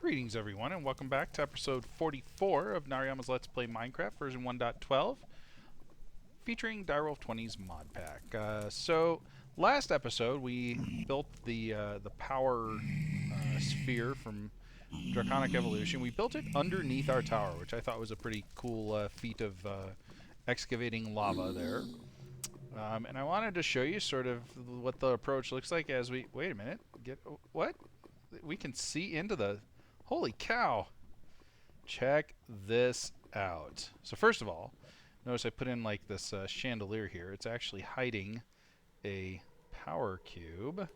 Greetings everyone and welcome back to episode 44 of Nariyama's Let's Play Minecraft version 1.12 featuring Direwolf 20's mod pack. Last episode we built the power sphere from Draconic Evolution. We built it underneath our tower, which I thought was a pretty cool feat of excavating lava there. And I wanted to show you sort of what the approach looks like as we... Wait a minute. What? We can see into the... Holy cow! Check this out. So first of all, notice I put in like this chandelier here. It's actually hiding a power cube.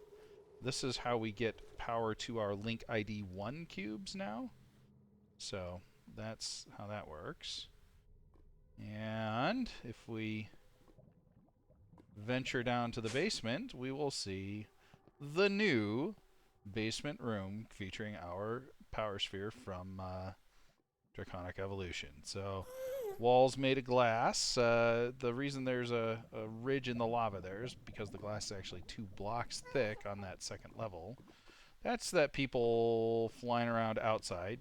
This is how we get power to our Link ID 1 cubes now. So that's how that works. And if we venture down to the basement, we will see the new basement room featuring our power sphere from Draconic Evolution. So, walls made of glass. The reason there's a ridge in the lava there is because the glass is actually 2 blocks thick on that second level. That's that people flying around outside,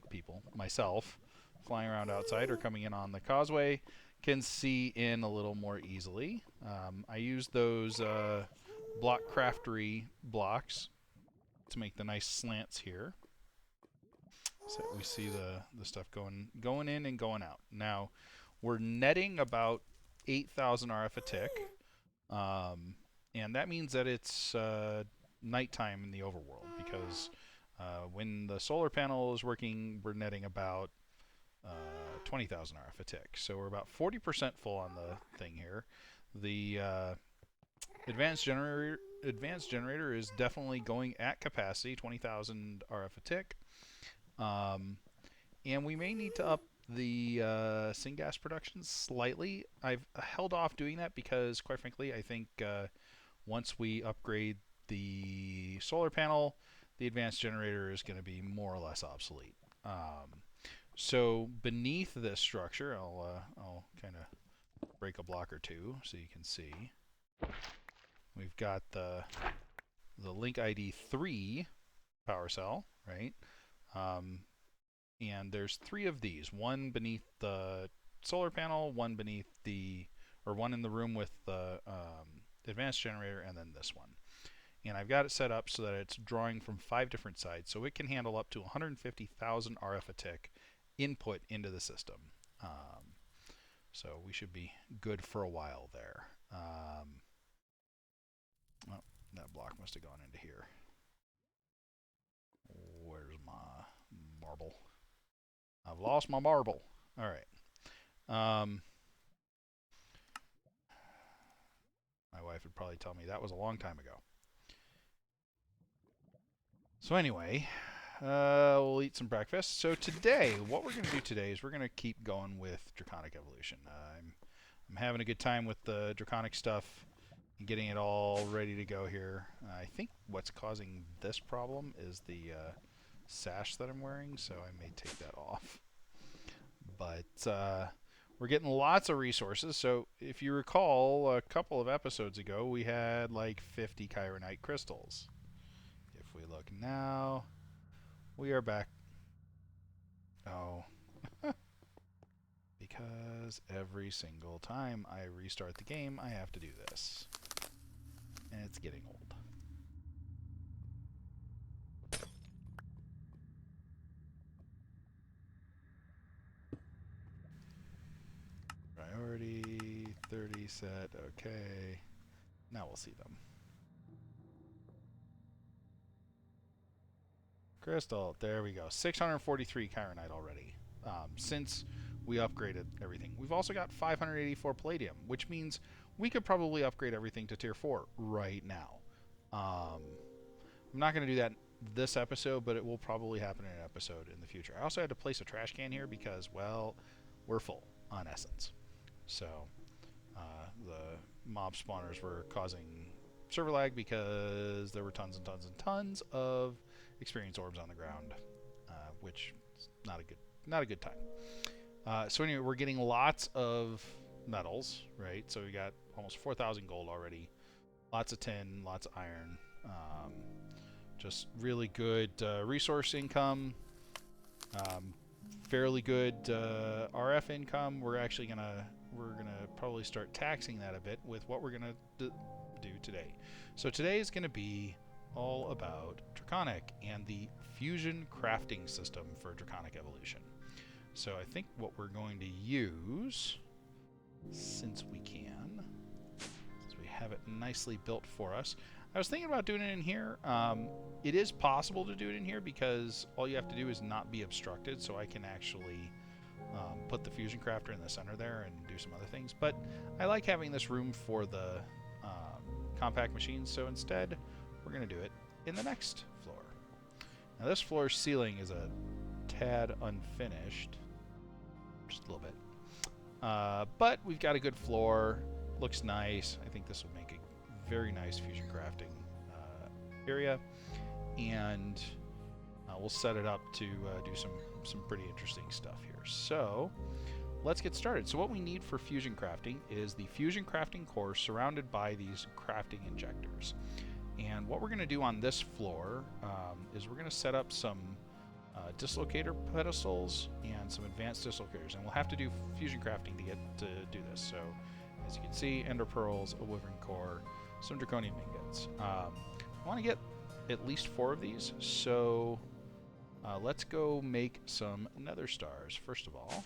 myself, flying around outside or coming in on the causeway, can see in a little more easily. I use those block craftery blocks to make the nice slants here, so we see the stuff going in and going out. Now we're netting about 8,000 RF a tick, and that means that it's nighttime in the overworld, because when the solar panel is working, we're netting about 20,000 RF a tick. So we're about 40% full on the thing here. The advanced generator is definitely going at capacity, 20,000 RF a tick. And we may need to up the syngas production slightly. I've held off doing that because, quite frankly, I think once we upgrade the solar panel, the advanced generator is going to be more or less obsolete. So beneath this structure, I'll kind of break a block or two so you can see. We've got the Link ID 3 power cell, right? And there's 3 of these. One beneath the solar panel, one beneath one in the room with the advanced generator, and then this one. And I've got it set up so that it's drawing from 5 different sides, so it can handle up to 150,000 RF a tick input into the system. So we should be good for a while there. Oh, that block must have gone into here. Where's my marble? I've lost my marble. All right. My wife would probably tell me that was a long time ago. So anyway, we'll eat some breakfast. So today, what we're going to do today is we're going to keep going with Draconic Evolution. I'm having a good time with the Draconic stuff and getting it all ready to go here. I think what's causing this problem is the sash that I'm wearing, so I may take that off. But we're getting lots of resources. So if you recall, a couple of episodes ago, we had like 50 Chironite crystals. If we look now, we are back. Oh. Because every single time I restart the game, I have to do this. And it's getting old. Priority 30 set, okay. Now we'll see them. Crystal, there we go. 643 Chironite already, since we upgraded everything. We've also got 584 Palladium, which means we could probably upgrade everything to tier 4 right now. I'm not going to do that this episode, but it will probably happen in an episode in the future. I also had to place a trash can here because, well, we're full on essence. So the mob spawners were causing server lag because there were tons and tons and tons of experience orbs on the ground, which is not a good time. So anyway, we're getting lots of metals, right? So we got almost 4,000 gold already, lots of tin, lots of iron, just really good resource income. Fairly good RF income. We're gonna probably start taxing that a bit with what we're gonna do today. So today is gonna be all about Draconic and the fusion crafting system for Draconic Evolution. So I think what we're going to use, since we have it nicely built for us. I was thinking about doing it in here. It is possible to do it in here because all you have to do is not be obstructed, so I can actually put the fusion crafter in the center there and do some other things. But I like having this room for the compact machines, so instead we're going to do it in the next floor. Now this floor's ceiling is a tad unfinished, just a little bit. But we've got a good floor, looks nice. I think this will make a very nice fusion crafting area, and we'll set it up to do some pretty interesting stuff here. So let's get started. So what we need for fusion crafting is the fusion crafting core surrounded by these crafting injectors. And what we're going to do on this floor is we're going to set up some dislocator pedestals and some advanced dislocators, and we'll have to do fusion crafting to get to do this. So as you can see, ender pearls, a wyvern core, some draconium ingots. I want to get at least 4 of these, so let's go make some nether stars first of all.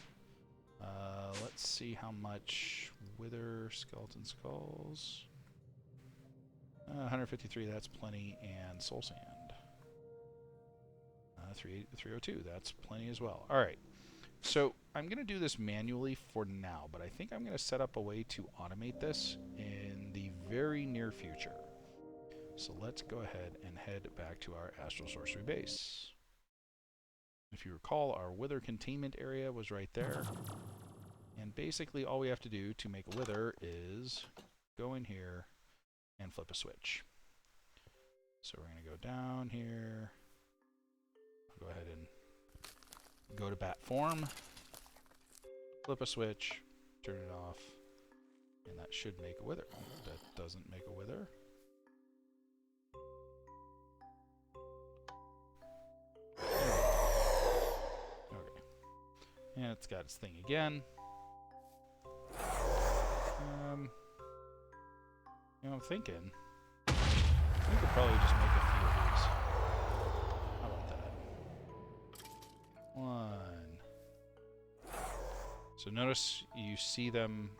Let's see how much wither skeleton skulls. 153, that's plenty, and soul sand. 302, that's plenty as well. Alright, so I'm going to do this manually for now, but I think I'm going to set up a way to automate this in the very near future. So let's go ahead and head back to our Astral Sorcery base. If you recall, our wither containment area was right there. And basically all we have to do to make a wither is go in here and flip a switch. So we're going to go down here. I'll go ahead and go to bat form, flip a switch, turn it off, and that should make a wither. That doesn't make a wither. Okay. And it's got its thing again. You know, I'm thinking we could probably just make a few of these. How about that? 1. So notice you see them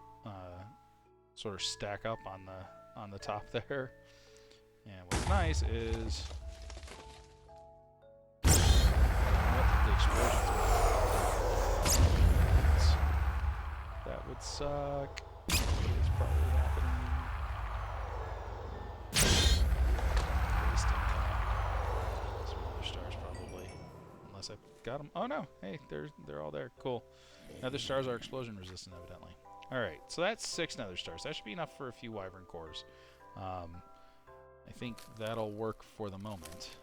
sort of stack up on the top there. And what's nice is what the explosions are. That would suck. It's probably happening. Wasting some other stars probably, unless I got them. Oh no! Hey, they're all there. Cool. Nether stars are explosion resistant, evidently. All right, so that's 6 nether stars. That should be enough for a few wyvern cores. I think that'll work for the moment.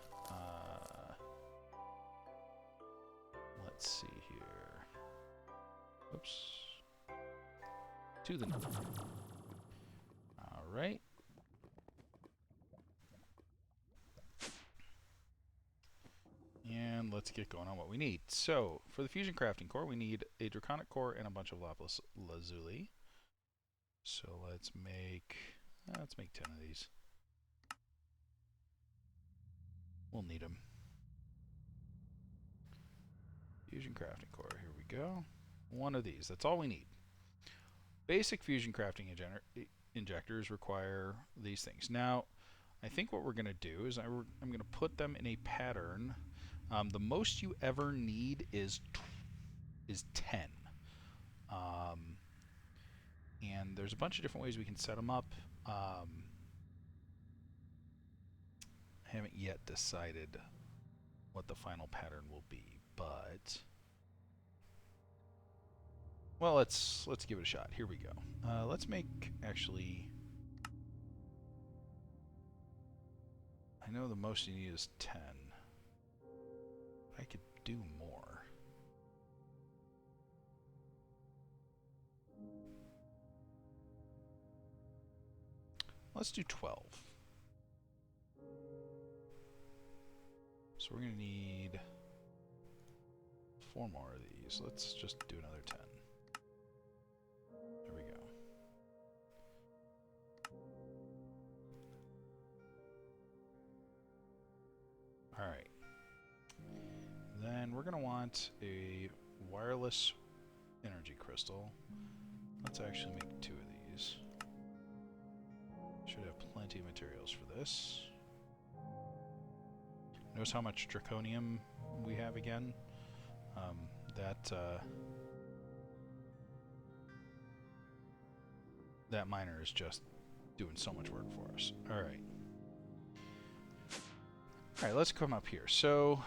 Let's see here. Oops. To the nether. All right. And let's get going on what we need. So, for the fusion crafting core, we need a draconic core and a bunch of lapis lazuli. So let's make 10 of these. We'll need them. Fusion crafting core, here we go. 1 of these, that's all we need. Basic fusion crafting injectors require these things. Now, I think what we're going to do is I'm going to put them in a pattern. The most you ever need is 10. And there's a bunch of different ways we can set them up. I haven't yet decided what the final pattern will be, but well, let's give it a shot. Here we go. Let's make actually. I know the most you need is 10. I could do more. Let's do 12. So we're going to need 4 more of these. Let's just do another 10. There we go. Alright. Then we're going to want a wireless energy crystal. Let's actually make 2 of these. Should have plenty of materials for this. Notice how much draconium we have again. That miner is just doing so much work for us. Alright. Alright, let's come up here. So,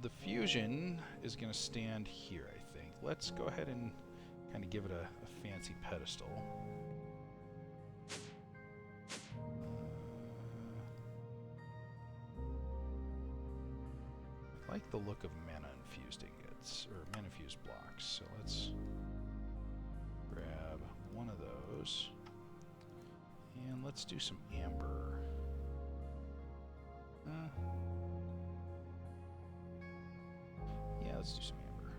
the fusion is going to stand here, I think. Let's go ahead and kind of give it a fancy pedestal. I like the look of mana-infused ingots, or mana-infused blocks. So let's grab one of those. And let's do some amber. Yeah, let's do some amber.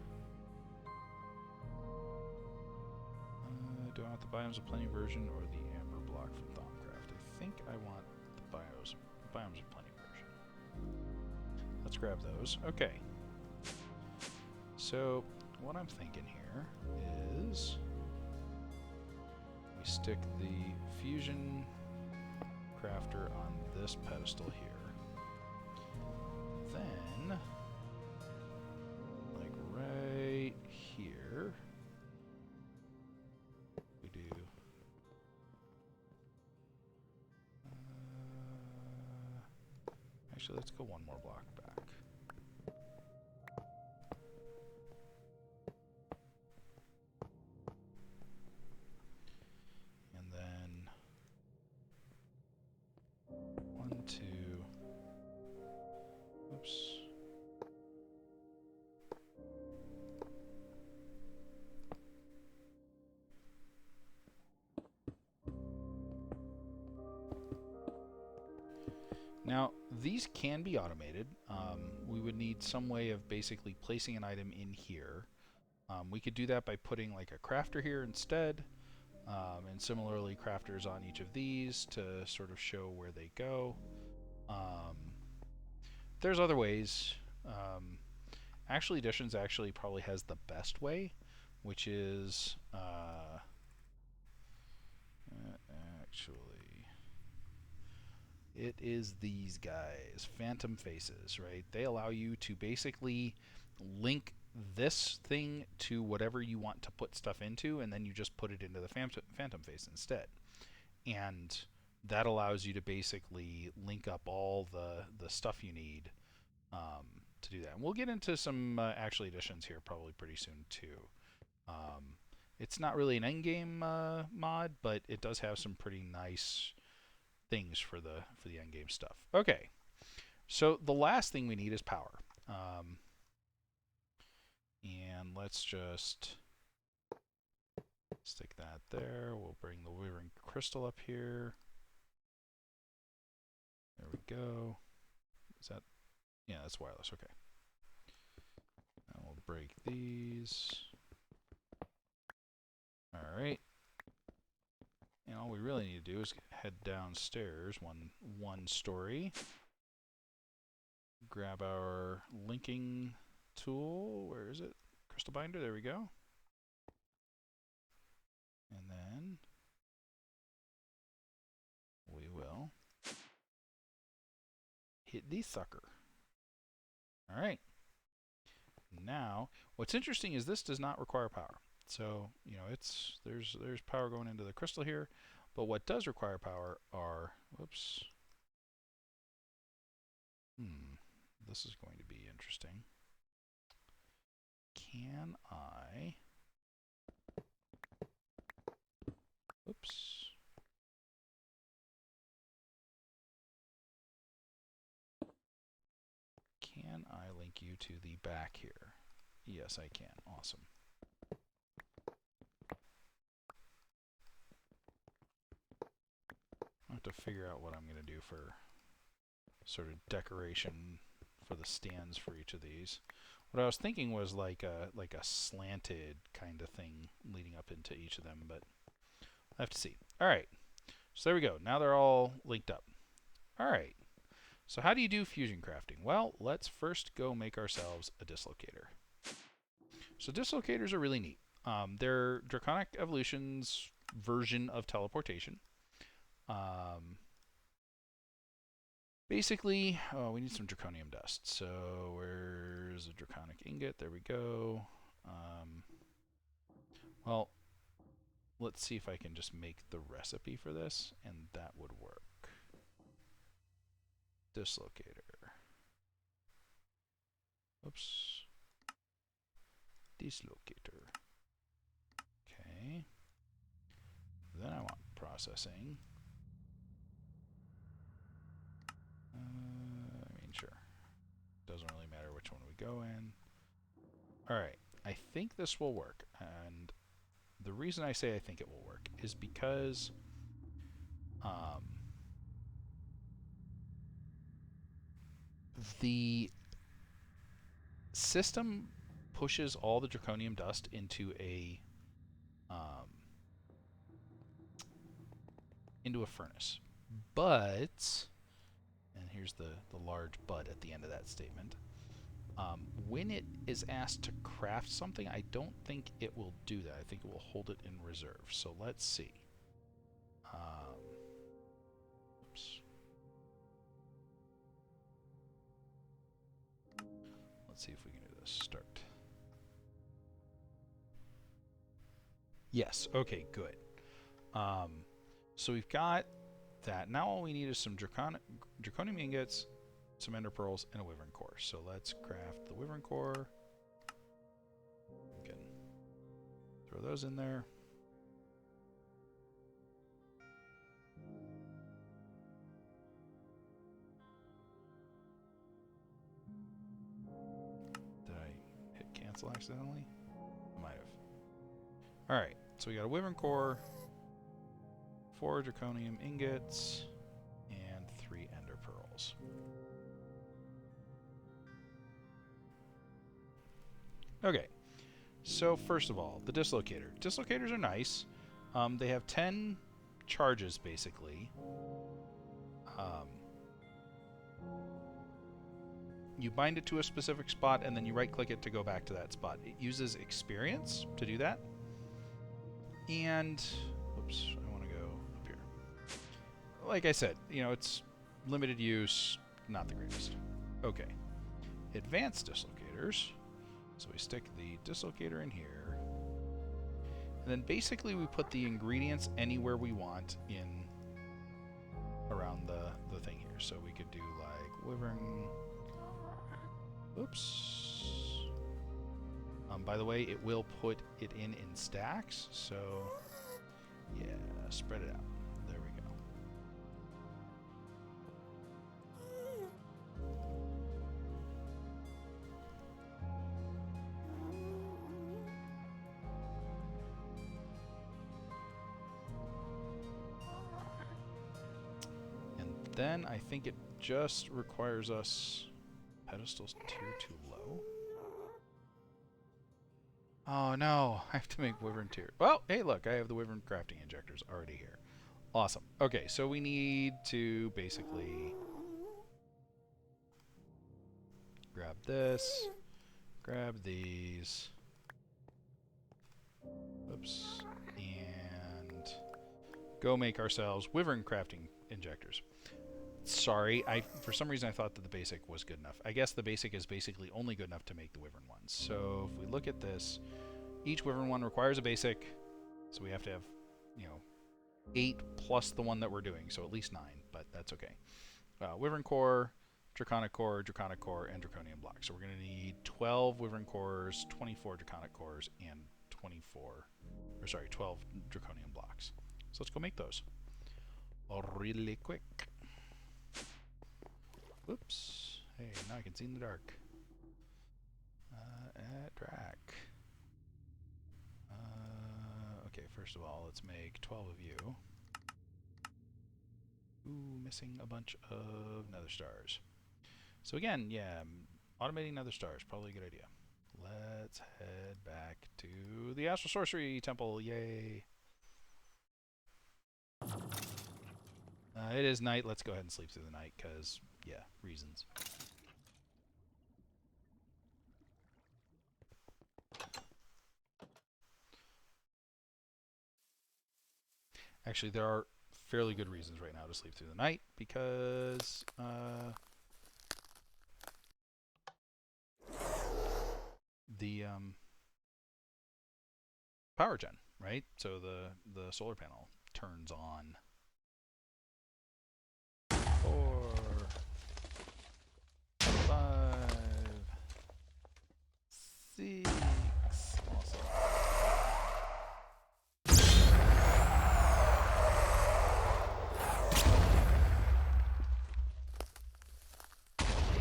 Do I want the Biomes of Plenty version or the amber block from Thaumcraft? I think I want the Biomes of Plenty version. Let's grab those. Okay. So, what I'm thinking here is we stick the fusion crafter on this pedestal here. Then, like right here, we do actually, let's go one more block back. And then 1, 2, oops. Now, these can be automated. We would need some way of basically placing an item in here. We could do that by putting like a crafter here instead, and similarly crafters on each of these to sort of show where they go. There's other ways. Actually, Editions actually probably has the best way, which is it is these guys, Phantom Faces, right? They allow you to basically link this thing to whatever you want to put stuff into, and then you just put it into the Phantom Face instead. And that allows you to basically link up all the stuff you need to do that. And we'll get into some actual editions here probably pretty soon too. It's not really an endgame mod, but it does have some pretty nice things for the endgame stuff. Okay, so the last thing we need is power. And let's just stick that there. We'll bring the Wyvern Crystal up here. There we go. Is that? Yeah, that's wireless. Okay. And we'll break these. All right. And all we really need to do is head downstairs one story. Grab our linking tool. Where is it? Crystal binder. There we go. And then we will hit the sucker. All right. Now, what's interesting is this does not require power. So, you know, there's power going into the crystal here, but what does require power are, whoops. This is going to be interesting. Can I, oops. Can I link you to the back here? Yes, I can. Awesome. I have to figure out what I'm going to do for sort of decoration for the stands for each of these. What I was thinking was like a slanted kind of thing leading up into each of them, but I have to see. All right, so there we go. Now they're all linked up. All right. So how do you do fusion crafting? Well, let's first go make ourselves a dislocator. So dislocators are really neat. They're Draconic Evolution's version of teleportation. Basically, we need some draconium dust. So where's a draconic ingot? There we go. Well, let's see if I can just make the recipe for this, and that would work. Dislocator. Oops. Dislocator. Okay. Then I want processing. I mean, sure. Doesn't really matter which one we go in. Alright, I think this will work. And the reason I say I think it will work is because the system pushes all the draconium dust into a furnace. But, and here's the large but at the end of that statement, when it is asked to craft something, I don't think it will do that. I think it will hold it in reserve. So let's see. Oops. Let's see if we can do this. Start. Yes. Okay, good. So we've got that. Now all we need is some draconium ingots, some ender pearls, and a wyvern core. So let's craft the wyvern core. We can throw those in there. Did I hit cancel accidentally? I might have. Alright, so we got a wyvern core, 4 draconium ingots, and 3 ender pearls. Okay, so first of all, the dislocator. Dislocators are nice. They have 10 charges, basically. You bind it to a specific spot, and then you right-click it to go back to that spot. It uses experience to do that. And, oops, I want to go up here. Like I said, you know, it's limited use, not the greatest. Okay, advanced dislocators. So we stick the dislocator in here. And then basically we put the ingredients anywhere we want in around the thing here. So we could do like wyvern. Oops. By the way, it will put it in stacks. So yeah, spread it out. There we go. Then I think it just requires us pedestals tier too low. Oh no, I have to make wyvern tier. Well, hey look, I have the wyvern crafting injectors already here. Awesome. Okay, so we need to basically grab this, grab these. Oops. And go make ourselves wyvern crafting injectors. Sorry, for some reason I thought that the basic was good enough. I guess the basic is basically only good enough to make the wyvern ones. So if we look at this, each wyvern one requires a basic, so we have to have, you know, 8 plus the one that we're doing, so at least 9, but that's okay. Wyvern core, draconic core, and draconium block. So we're going to need 12 wyvern cores, 24 draconic cores, and 12 draconium blocks. So let's go make those really quick. Whoops. Hey, now I can see in the dark. At Drac. Okay, first of all, let's make 12 of you. Ooh, missing a bunch of Nether Stars. So again, yeah, automating Nether Stars, probably a good idea. let's head back to the Astral Sorcery Temple. Yay! It is night. Let's go ahead and sleep through the night, because, yeah, reasons. Actually, there are fairly good reasons right now to sleep through the night, because the power gen, right? So the solar panel turns on. 4, 5, 6. Awesome.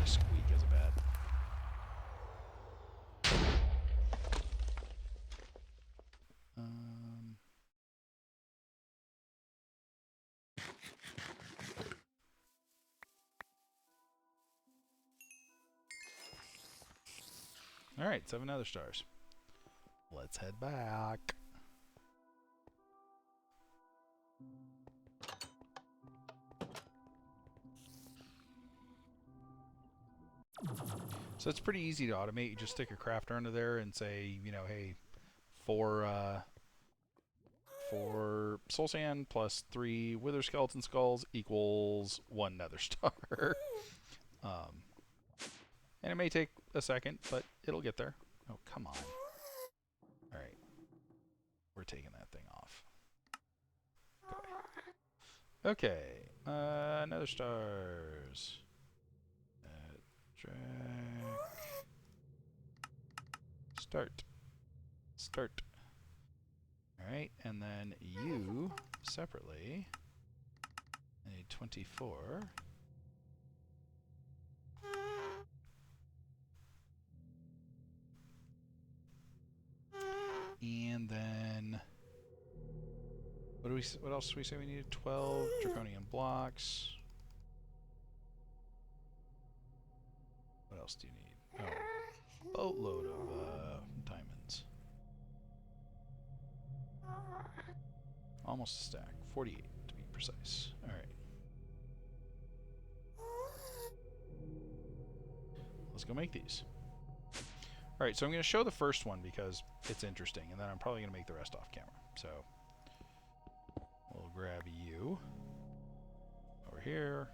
Squeak is bad. Alright, 7 Nether Stars. Let's head back. So it's pretty easy to automate. You just stick a crafter under there and say, you know, hey, for soul sand plus 3 wither skeleton skulls equals 1 Nether Star. And it may take a second, but it'll get there. Oh, come on. Alright. We're taking that thing off. Okay. Nether Stars. Start. Start. Alright, and then you, separately, I need 24. And then what else do we say we needed? 12 draconian blocks. What else do you need? Oh, boatload of diamonds. Almost a stack. 48 to be precise. Alright. Let's go make these. Alright, so I'm going to show the first one because it's interesting, and then I'm probably going to make the rest off camera. So, we'll grab you over here.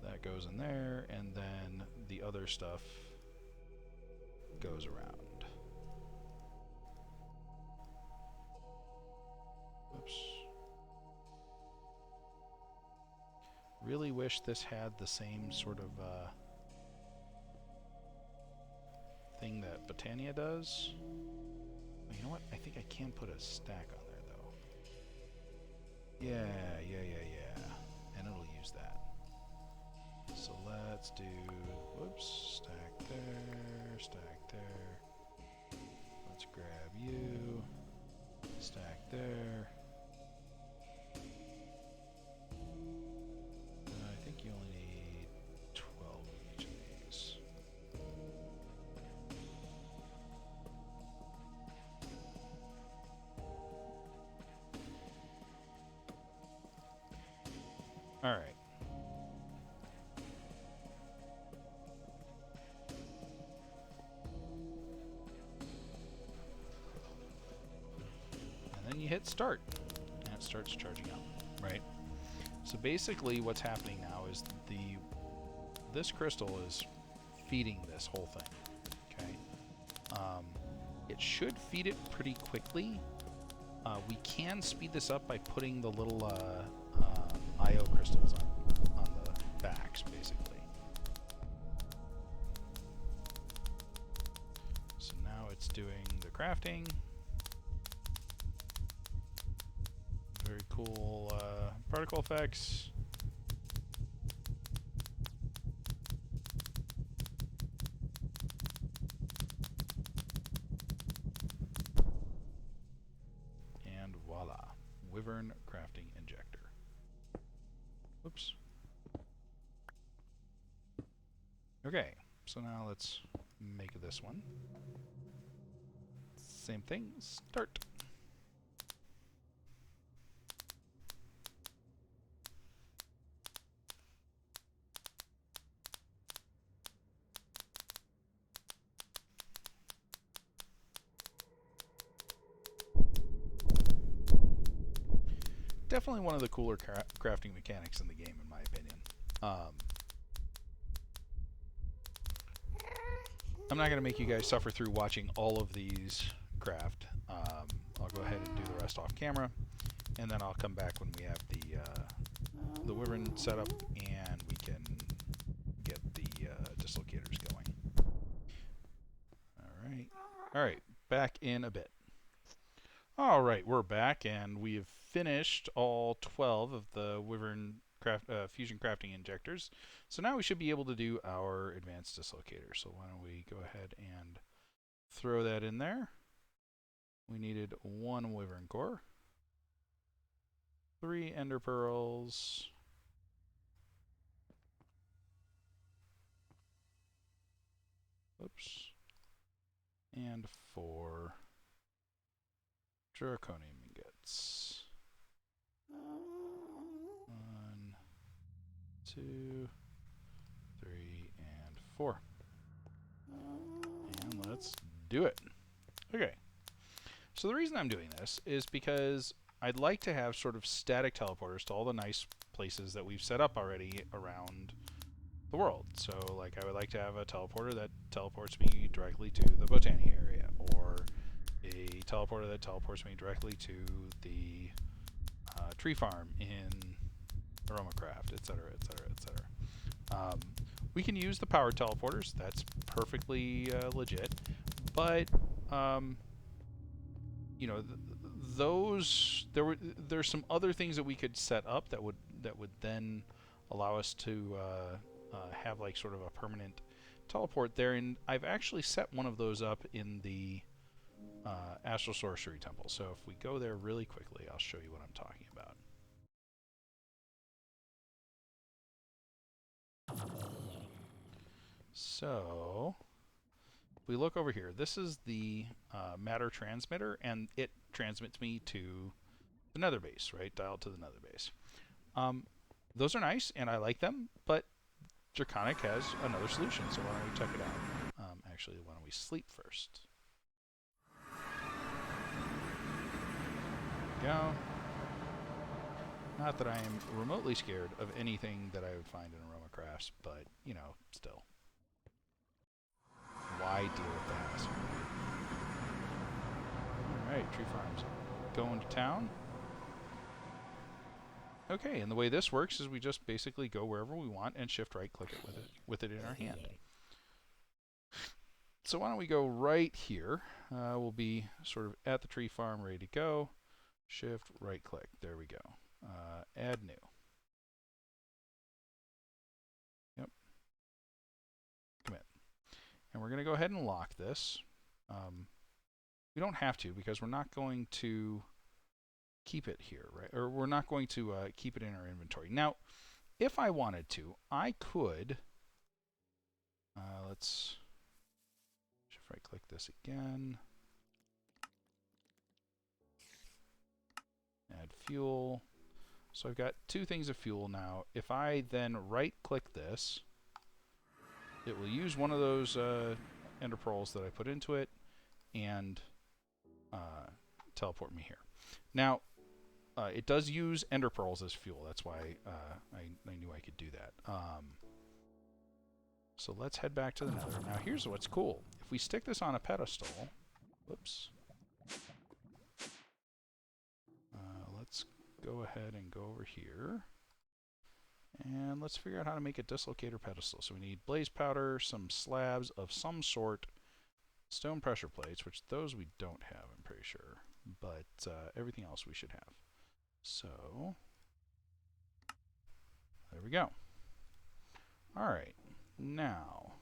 That goes in there, and then the other stuff goes around. Oops. Really wish this had the same sort of thing that Botania does. You know what? I think I can put a stack on there, though. Yeah. And it'll use that. So let's do, whoops, stack there, stack there. Let's grab you, stack there. I think you only need 12 of each of these. All right. And then you hit start, and it starts charging up, right? So basically what's happening now is this crystal is feeding this whole thing, okay? It should feed it pretty quickly. We can speed this up by putting the little IO crystals on the backs, basically. So now it's doing the crafting. Very cool particle effects. And voila, Wyvern crafting injector. Whoops. Okay, so now let's make this one. Same thing, start. Definitely one of the cooler crafting mechanics in the game, in my opinion. I'm not going to make you guys suffer through watching all of these craft. I'll go ahead and do the rest off camera, and then I'll come back when we have the wyvern set up and we can get the dislocators going. All right, back in a bit. All right, we're back, and we have finished all 12 of the wyvern fusion crafting injectors. So now we should be able to do our advanced dislocator. So why don't we go ahead and throw that in there. We needed 1 wyvern core, 3 ender pearls, oops, and 4 draconium ingots. 1, 2, 3, and 4. And let's do it. Okay. So the reason I'm doing this is because I'd like to have sort of static teleporters to all the nice places that we've set up already around the world. So, like, I would like to have a teleporter that teleports me directly to the botany area, or a teleporter that teleports me directly to the tree farm in Aromacraft, etc., etc., etc. We can use the power teleporters. That's perfectly legit. But you know, there's some other things that we could set up that would then allow us to have like sort of a permanent teleport there. And I've actually set one of those up in the Astral Sorcery Temple. So if we go there really quickly, I'll show you what I'm talking about. So we look over here. This is the matter transmitter, and it transmits me to the nether base, right? Dialed to the nether base. Those are nice, and I like them, but Draconic has another solution, so why don't we check it out? Actually, why don't we sleep first? There we go. Not that I am remotely scared of anything that I would find in Aromacrafts, but, you know, still. Why deal with the hassle? Alright, tree farms. Going to town. Okay, and the way this works is we just basically go wherever we want and shift right click it with it in our hand. So why don't we go right here? We'll be sort of at the tree farm, ready to go. Shift right click. There we go. Add new. Yep. Commit. And we're going to go ahead and lock this. We don't have to because we're not going to keep it here, right? Or we're not going to keep it in our inventory. Now, if I wanted to, I could. Let's shift right click this again. Add fuel. So I've got 2 things of fuel now. If I then right click this, it will use one of those ender pearls that I put into it and teleport me here. Now, it does use ender pearls as fuel. That's why I knew I could do that. So let's head back to the nether. Now here's what's cool. If we stick this on a pedestal, whoops. Let's go ahead and go over here. And let's figure out how to make a dislocator pedestal. So we need blaze powder, some slabs of some sort, stone pressure plates, which those we don't have, I'm pretty sure. But everything else we should have. So there we go. All right, now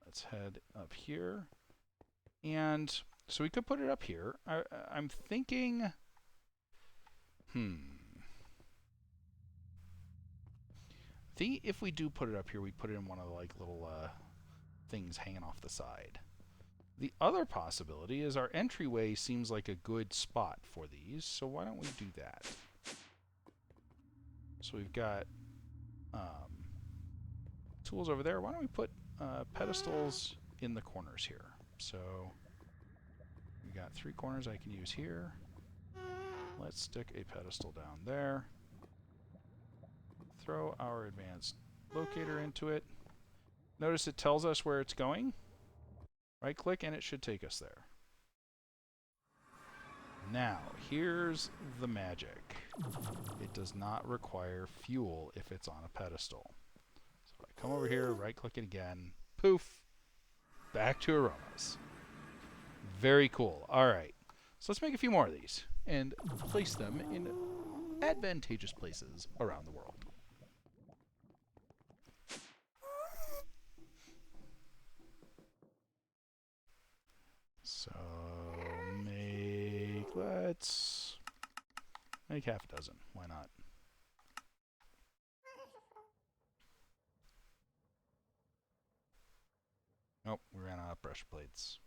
let's head up here. And so we could put it up here. I'm thinking, think if we do put it up here, we put it in one of the like little things hanging off the side. The other possibility is our entryway seems like a good spot for these, so why don't we do that? So we've got tools over there. Why don't we put pedestals in the corners here? So we got 3 corners I can use here. Let's stick a pedestal down there. Throw our advanced locator into it. Notice it tells us where it's going. Right click and it should take us there. Now, here's the magic. It does not require fuel if it's on a pedestal. So if I come over here, right click it again, poof, back to aromas. Very cool. Alright, so let's make a few more of these and place them in advantageous places around the world. So let's make half a dozen. Why not? Nope, we ran out of pressure plates.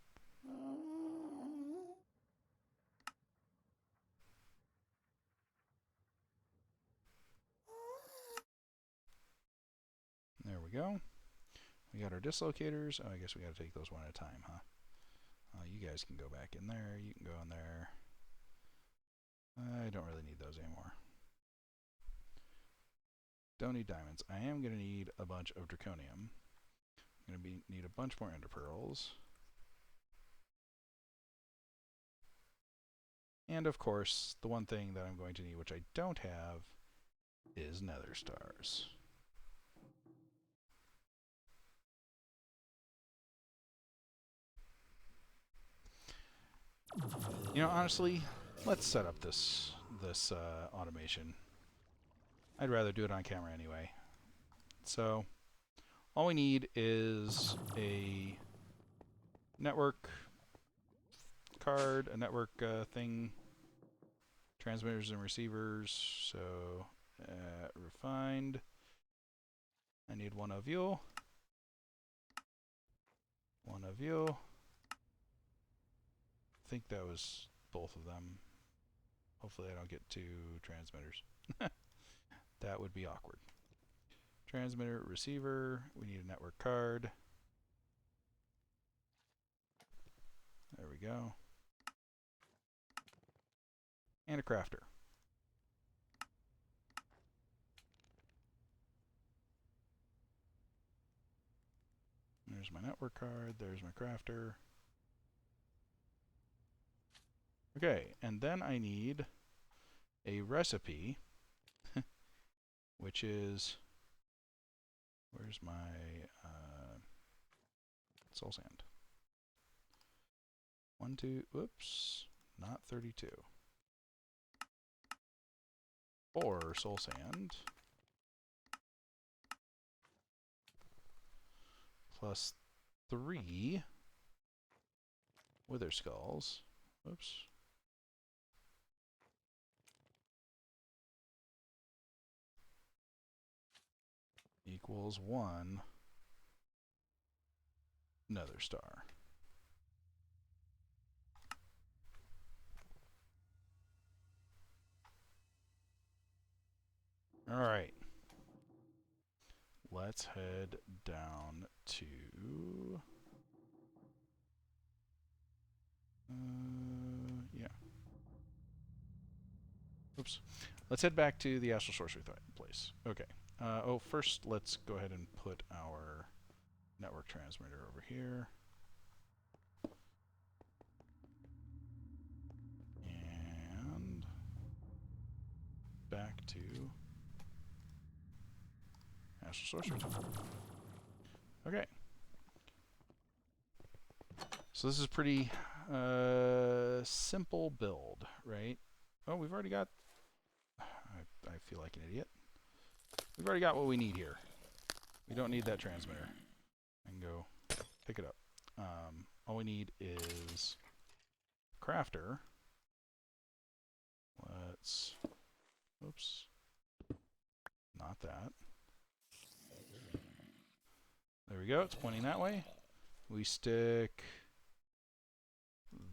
There we go. We got our dislocators. Oh, I guess we got to take those one at a time, huh? You guys can go back in there. You can go in there. I don't really need those anymore. Don't need diamonds. I am going to need a bunch of draconium. I'm going to need a bunch more ender pearls. And of course, the one thing that I'm going to need, which I don't have, is Nether Stars. You know, honestly, let's set up this automation. I'd rather do it on camera anyway. So, all we need is a network card, a network thing, transmitters and receivers. So, refined. I need one of you. One of you. I think that was both of them. Hopefully I don't get 2 transmitters. That would be awkward. Transmitter, receiver. We need a network card. There we go. And a crafter. There's my network card. There's my crafter. Okay, and then I need a recipe, which is, where's my soul sand? 1, 2, whoops, not 32. 4 soul sand plus 3 wither skulls. Whoops. Equals 1 Nether Star. Alright. Let's head down to... yeah. Oops. Let's head back to the Astral Sorcery place. Okay. First let's go ahead and put our network transmitter over here. And back to Astral Sorcery Tower. Okay. So this is pretty simple build, right? Oh, we've already got... I feel like an idiot. We've already got what we need here. We don't need that transmitter. I can go pick it up. All we need is crafter. Let's... Oops. Not that. we go. It's pointing that way. We stick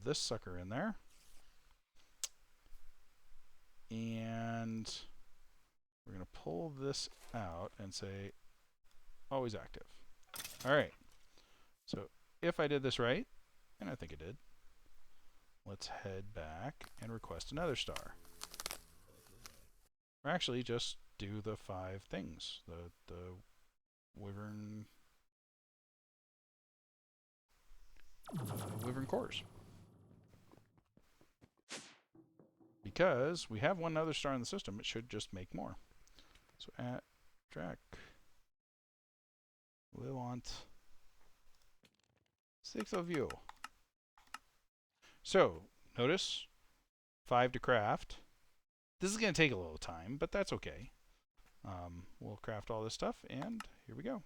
this sucker in there. And we're going to pull this out and say, always active. All right. So if I did this right, and I think I did, let's head back and request another star. Or actually, just do the 5 things. The wyvern cores. Because we have one other star in the system, it should just make more. So at Drac, we want 6 of you. So notice 5 to craft. This is going to take a little time, but that's okay. We'll craft all this stuff, and here we go.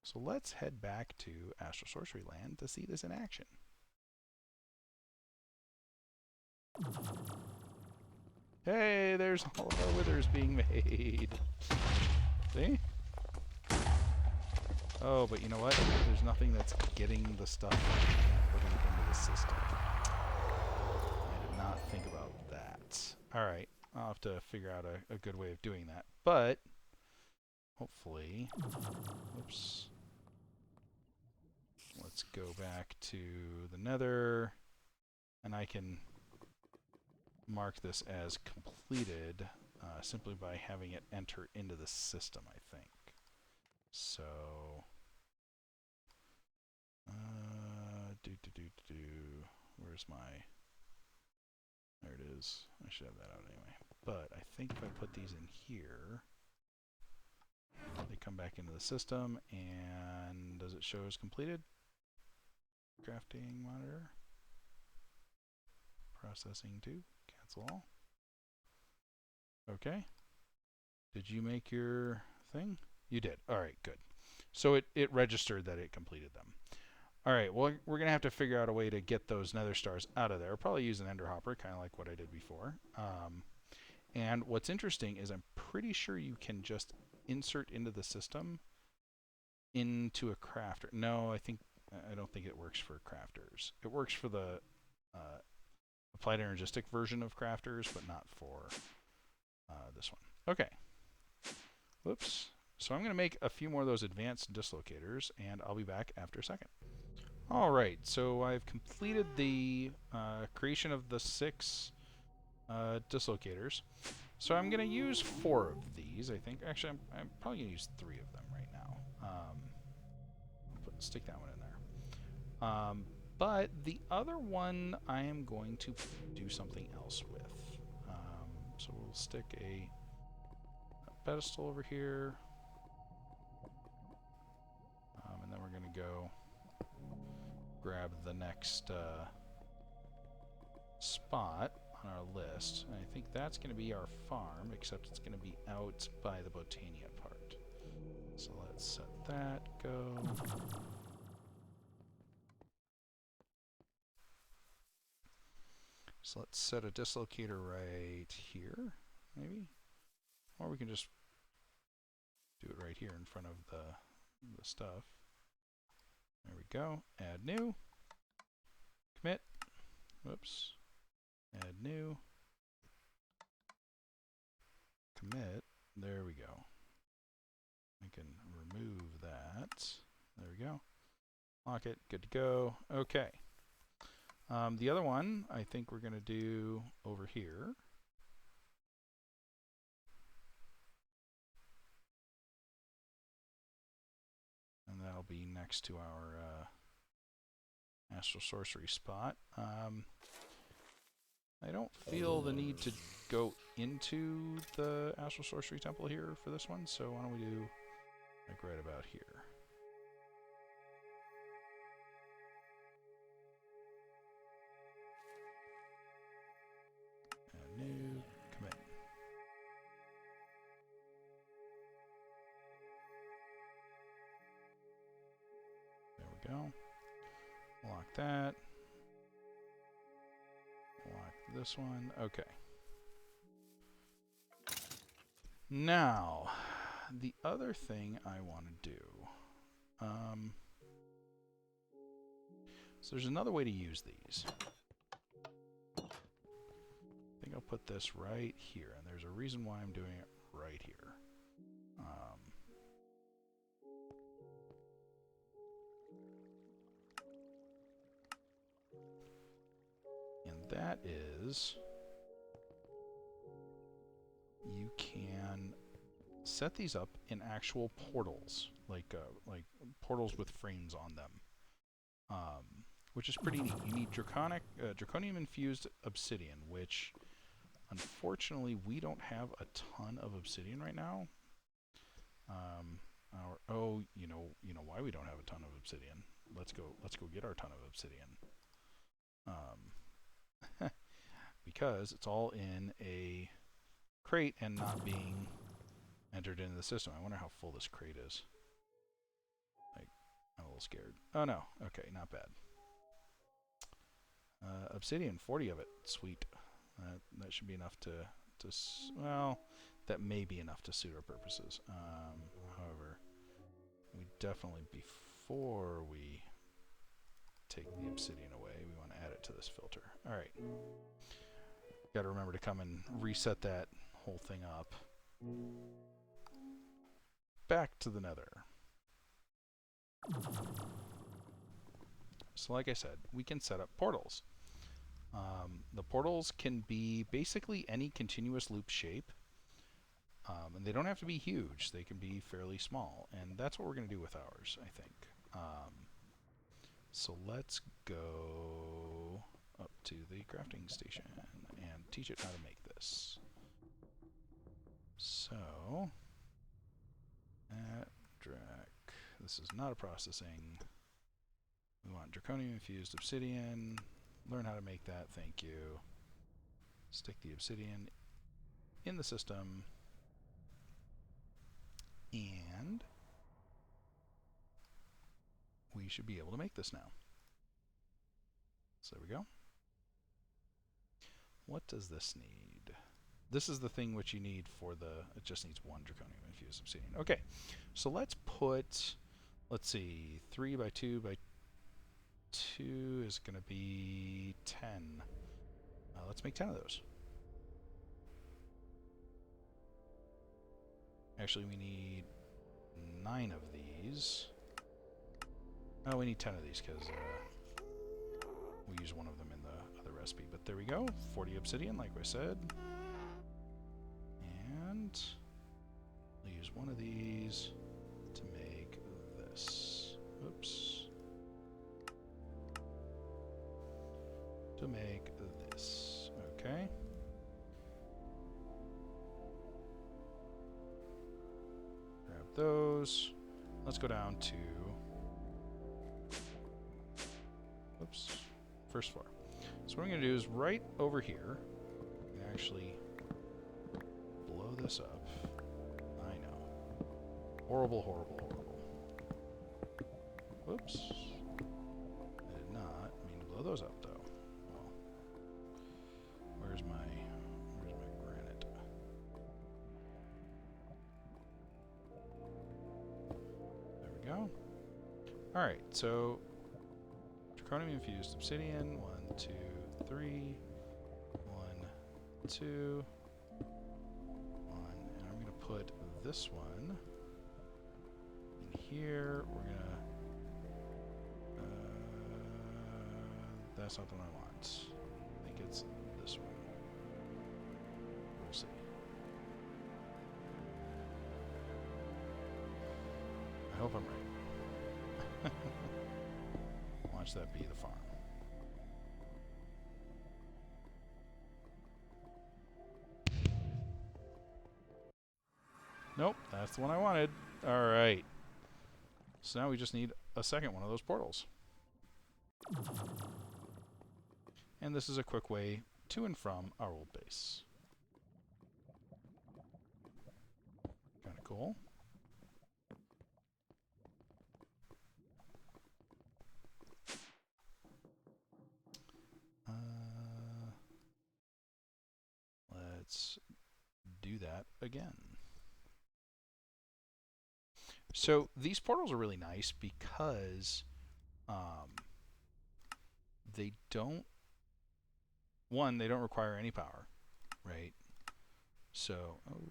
So let's head back to Astral Sorcery Land to see this in action. Hey, there's all of our withers being made. See? Oh, but you know what? There's nothing that's getting the stuff and putting it into the system. I did not think about that. Alright, I'll have to figure out a good way of doing that. But, hopefully... Oops. Let's go back to the Nether, and I can mark this as completed simply by having it enter into the system, I think. So, where's my, there it is. I should have that out anyway. But I think if I put these in here, they come back into the system, and does it show as completed? Crafting monitor. Processing 2. Cancel all. Okay. Did you make your thing? You did. Alright, good. So it registered that it completed them. Alright, well, we're going to have to figure out a way to get those Nether Stars out of there. Probably use an Ender Hopper, kind of like what I did before. And what's interesting is I'm pretty sure you can just insert into the system into a crafter. No, I don't think it works for crafters. It works for the applied energistic version of crafters, but not for this one. Okay. Whoops. So I'm going to make a few more of those advanced dislocators, and I'll be back after a second. Alright, so I've completed the creation of the 6 dislocators. So I'm going to use 4 of these, I think. Actually, I'm probably going to use 3 of them right now. Stick that one in there. But the other one I am going to do something else with. So we'll stick a pedestal over here. And then we're going to go grab the next spot on our list. And I think that's going to be our farm, except it's going to be out by the Botania part. So let's set that go. So let's set a dislocator right here, maybe? Or we can just do it right here in front of the stuff. There we go. Add new. Commit. Whoops. Add new. Commit. There we go. I can remove that. There we go. Lock it. Good to go. Okay. The other one I think we're going to do over here. And that'll be next to our Astral Sorcery spot. I don't feel the need to go into the Astral Sorcery Temple here for this one, so why don't we do like right about here. Add new, commit. There we go. Lock that. Lock this one. Okay. Now, the other thing I want to do, so there's another way to use these. I think I'll put this right here, and there's a reason why I'm doing it right here. And that is, you can set these up in actual portals, like portals with frames on them, which is pretty neat. You need draconium infused obsidian, which unfortunately we don't have a ton of obsidian right now. You know why we don't have a ton of obsidian. Let's go get our ton of obsidian. Because it's all in a crate and not being entered into the system. I wonder how full this crate is. Like, I'm a little scared. Oh no, okay, not bad. Obsidian, 40 of it. Sweet. That should be enough to well, that may be enough to suit our purposes. However, we definitely, before we take the obsidian away, we want to add it to this filter. Alright. Got to remember to come and reset that whole thing up. Back to the Nether. So like I said, we can set up portals. The portals can be basically any continuous loop shape. And they don't have to be huge. They can be fairly small. And that's what we're going to do with ours, I think. So let's go up to the crafting station and teach it how to make this. So, this is not a processing. We want draconium infused obsidian. Learn how to make that, thank you. Stick the obsidian in the system. And we should be able to make this now. So there we go. What does this need? This is the thing which you need for the, it just needs one draconium infused obsidian. Okay, so let's put, let's see, 3 by 2 by 2 is going to be 10. Let's make 10 of those. Actually, we need 9 of these. Oh, we need 10 of these because we use one of them in the other recipe. But there we go, 40 obsidian, like I said. And we'll use one of these to make this. Oops. To make this. Okay. Grab those. Let's go down to, oops, first floor. So what I'm going to do is right over here, I'm gonna actually blow this up. I know. Horrible, horrible, horrible. Whoops. I did not mean to blow those up, though. Well, where's my granite? There we go. Alright, so draconium infused obsidian, 1, 2, 3, 1, 2, 1, and I'm going to put this one in here. We're going to, that's not the one I want. I think it's this one. We'll see. I hope I'm right. Watch that be the farm. Nope, that's the one I wanted. Alright. So now we just need a second one of those portals. And this is a quick way to and from our old base. Kinda cool. Let's do that again. So these portals are really nice because they don't, one, they don't require any power, right? So, oh,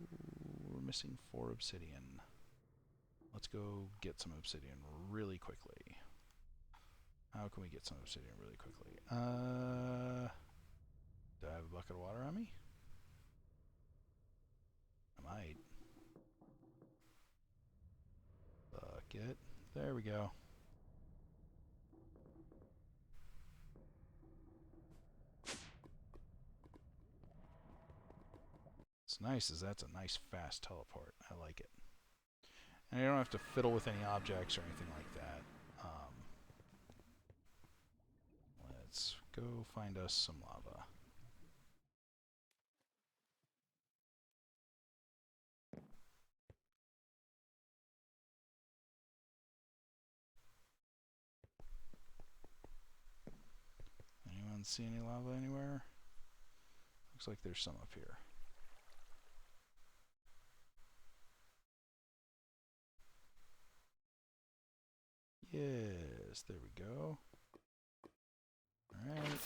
we're missing 4 obsidian. Let's go get some obsidian really quickly. How can we get some obsidian really quickly? Do I have a bucket of water on me? I might. Bucket. There we go. What's nice is that's a nice fast teleport. I like it. And I don't have to fiddle with any objects or anything like that. Let's go find us some lava. Anyone see any lava anywhere? Looks like there's some up here. Yes, there we go. Alright.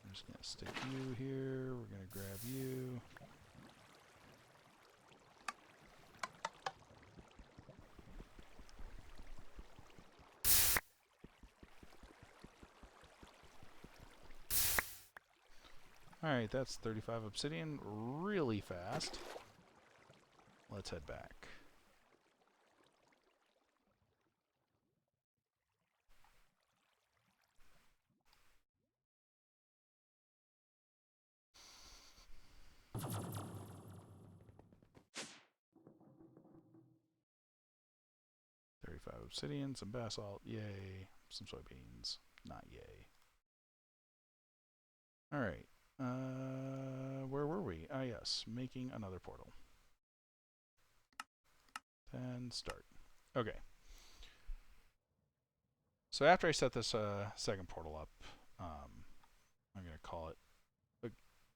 I'm just going to stick you here. We're going to grab you. Alright, that's 35 obsidian really fast. Let's head back. Obsidian, some basalt, yay. Some soybeans, not yay. Alright, where were we? Ah, yes, making another portal. Then start. Okay. So after I set this second portal up, I'm going to call it a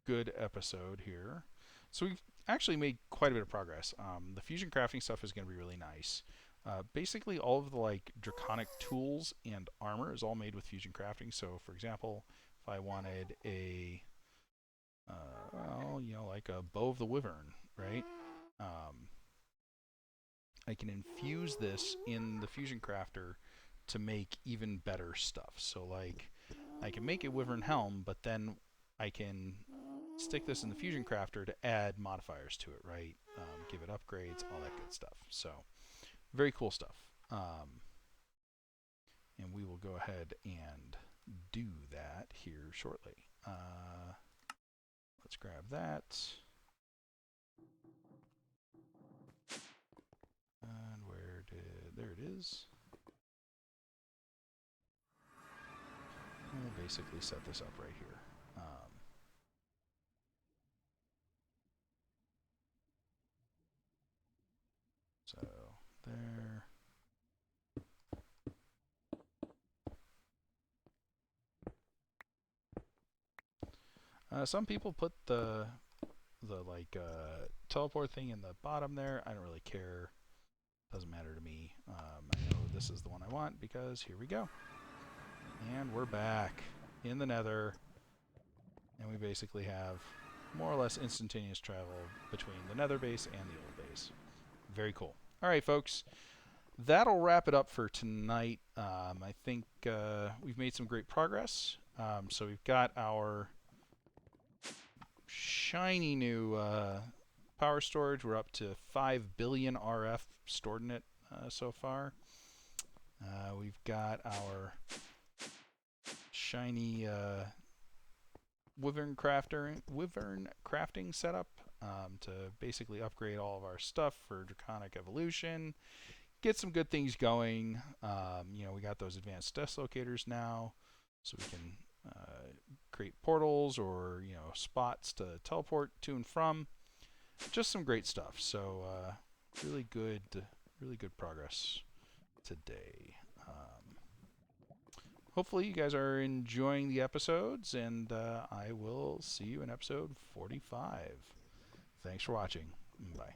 good episode here. So we've actually made quite a bit of progress. The fusion crafting stuff is going to be really nice. Basically, all of the like draconic tools and armor is all made with fusion crafting. So, for example, if I wanted a, well, you know, like a bow of the wyvern, right? I can infuse this in the fusion crafter to make even better stuff. So, like, I can make a wyvern helm, but then I can stick this in the fusion crafter to add modifiers to it, right? Give it upgrades, all that good stuff. So, very cool stuff. And we will go ahead and do that here shortly. Let's grab that. And where did... There it is. And we'll basically set this up right here. So, there. Some people put the like teleport thing in the bottom there. I don't really care. Doesn't matter to me. I know this is the one I want because here we go. And we're back in the Nether. And we basically have more or less instantaneous travel between the Nether base and the old base. Very cool. All right, folks. That'll wrap it up for tonight. I think we've made some great progress. So we've got our shiny new power storage. We're up to 5 billion RF stored in it so far. We've got our shiny wyvern crafting setup to basically upgrade all of our stuff for Draconic Evolution. Get some good things going. You know, we got those advanced deslocators now, so we can create portals or, you know, spots to teleport to and from. Just some great stuff. So really good progress today. Hopefully you guys are enjoying the episodes, and I will see you in episode 45. Thanks for watching. Bye.